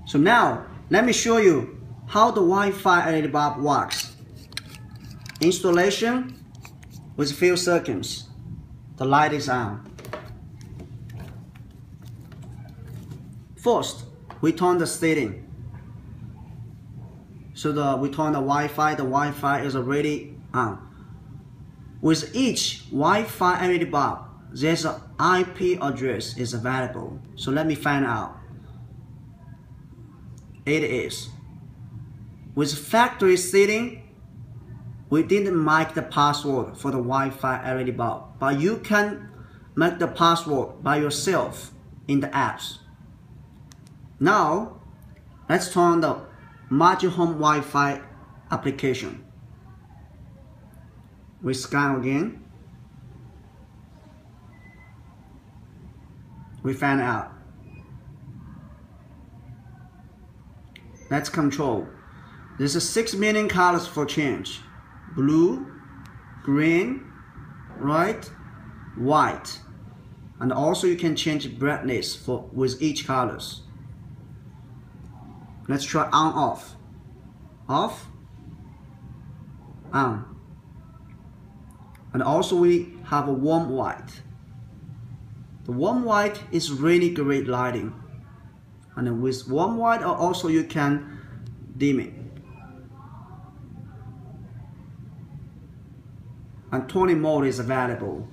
So now, let me show you how the Wi-Fi LED bulb works. Installation with few seconds. The light is on. First, we turn the setting. So we turn the Wi-Fi is already on. With each Wi-Fi LED bulb, there's an IP address is available. So let me find out. It is. With factory setting, we didn't make the password for the Wi-Fi LED bulb, but you can make the password by yourself in the apps. Now, let's turn the Magic Home Wi-Fi application. We scan again. We find out. Let's control. There's 6 million colors for change. Blue, green, red, white. And also you can change brightness with each colors. Let's try on off. Off, on. And also we have a warm white. The warm white is really great lighting. And with warm white also you can dim it. And toning mode is available,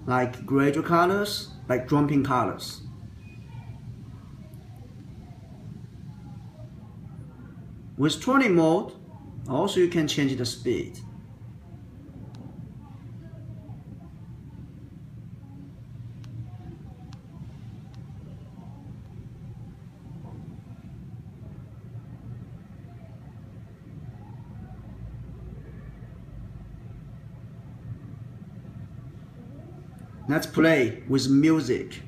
like gradual colors, like jumping colors. With toning mode, also you can change the speed. Let's play with music.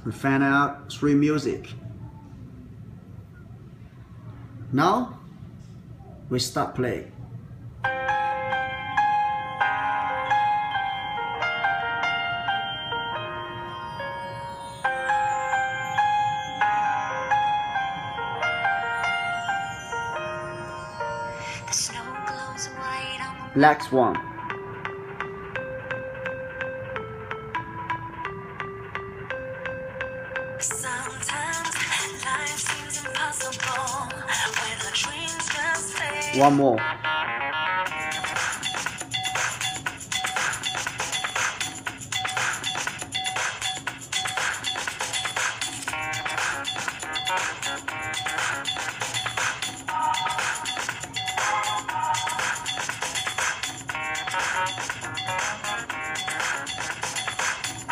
We find out 3 music. Now, we start play. Next one. One more.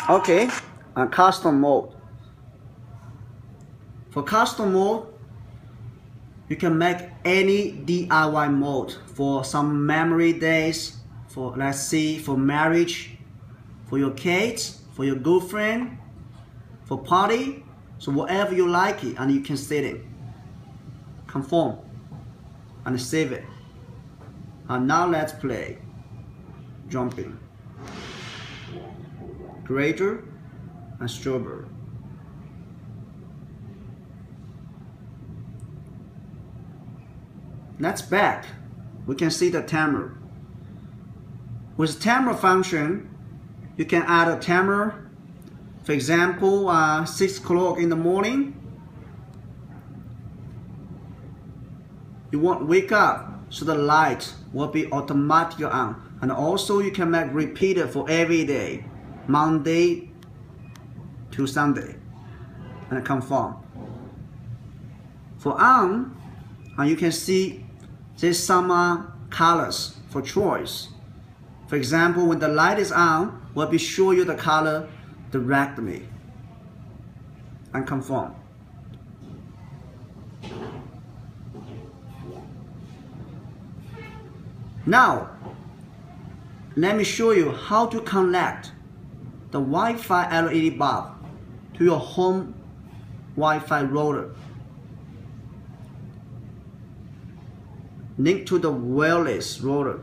Okay, custom mode. For custom mode, you can make any DIY mode for some memory days, for let's see, for marriage, for your kids, for your girlfriend, for party. So whatever you like it, and you can set it, confirm, and save it. And now let's play. Jumping, gradual, and strawberry. Let's back. We can see the timer. With timer function, you can add a timer. For example, 6 o'clock in the morning. You want to wake up, so the light will be automatically on. And also you can make repeated for every day, Monday to Sunday, and confirm. For on, and you can see there's some colors for choice. For example, when the light is on, we'll be show you the color directly, and confirm. Now, let me show you how to connect the Wi-Fi LED bulb to your home Wi-Fi router. Link to the wireless router.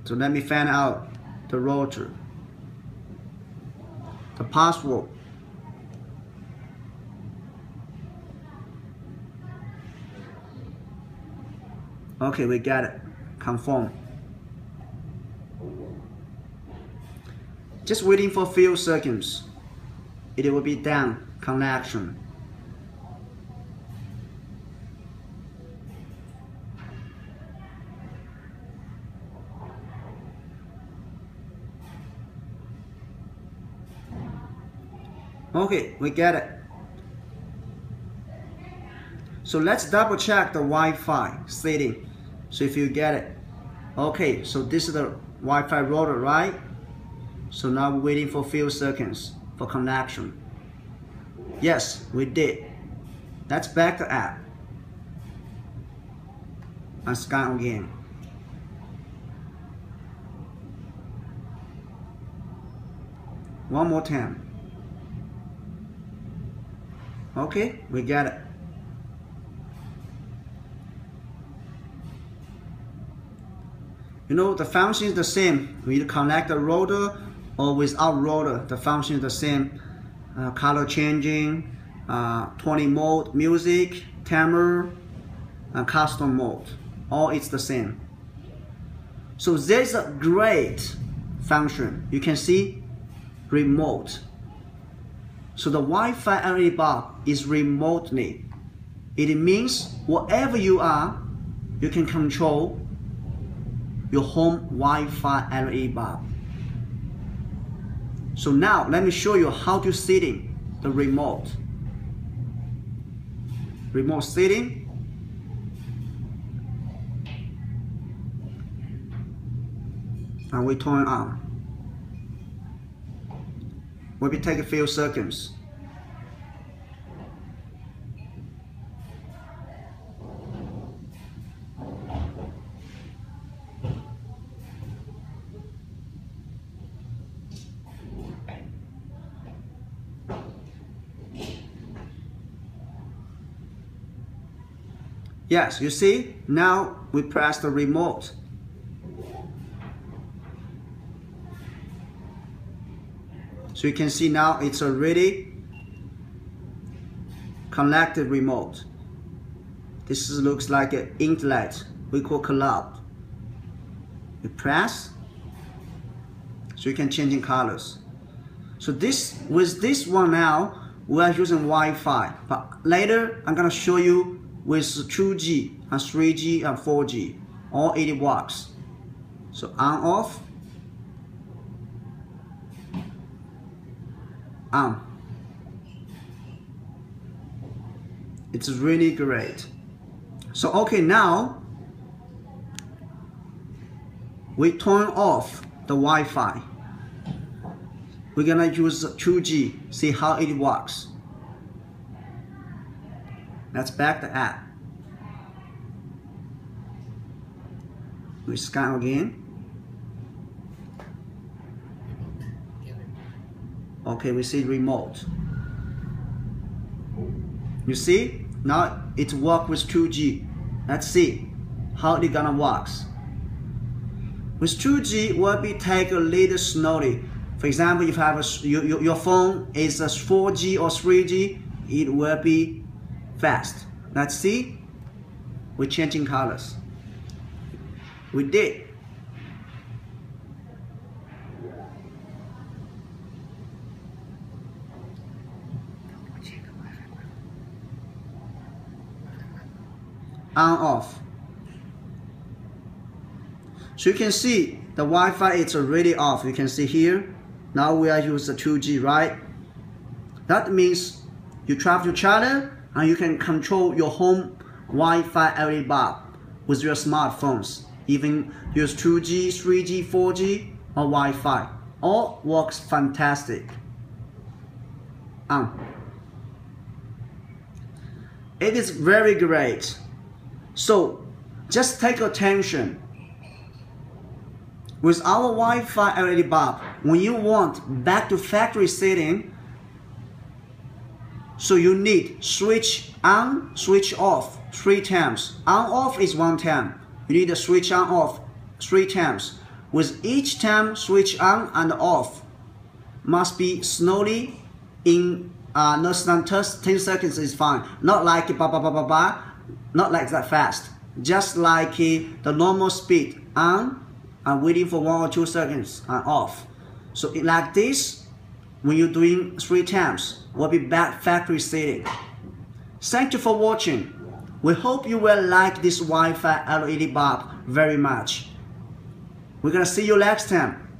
So let me find out the router, the password. Okay, we got it. Confirm. Just waiting for a few seconds. It will be done. Connection. Okay, we get it. So let's double check the Wi-Fi setting. So if you get it. Okay, so this is the Wi-Fi router, right? So now we're waiting for a few seconds for connection. Yes, we did. Let's back the app and scan again. One more time. Okay, we got it. You know, the function is the same. We connect the router or without router, the function is the same. Color changing, 20 mode, music, timer, and custom mode. All it's the same. So there's a great function. You can see remote. So the Wi-Fi LED bulb is remotely. It means wherever you are, you can control your home Wi-Fi LED bulb. So now let me show you how to setting the remote. Remote setting. And we turn on. Maybe take a few seconds. Yes, you see, now we press the remote. So you can see now it's already connected remote. This looks like an internet we call cloud. You press, so you can change in colors. So with this one now, we are using Wi-Fi, but later I'm gonna show you with 2G and 3G and 4G, all it works. So on off, on. It's really great. So okay, now we turn off the Wi-Fi. We're gonna use 2G, see how it works. Let's back the app. We scan again. Okay, we see remote. You see? Now it works with 2G. Let's see how it gonna works. With 2G, will be take a little slowly. For example, if you have your phone is a 4G or 3G, it will be fast. Let's see. We're changing colors. We did. On off. So you can see the Wi-Fi is already off. You can see here. Now we are using 2G, right? That means you travel to China and you can control your home Wi-Fi LED bulb with your smartphones. Even use 2G, 3G, 4G or Wi-Fi. All works fantastic. It is very great. So just take attention. With our Wi-Fi LED bulb, when you want back to factory setting, so you need switch on, switch off 3 times. On off is 1 time. You need to switch on off 3 times. with each time switch on and off must be slowly in less than 10 seconds is fine. Not like not like that fast. Just like the normal speed on and waiting for 1 or 2 seconds and off. So like this, when you're doing 3 times, will be bad factory setting. Thank you for watching. We hope you will like this Wi-Fi LED bulb very much. We're gonna see you next time.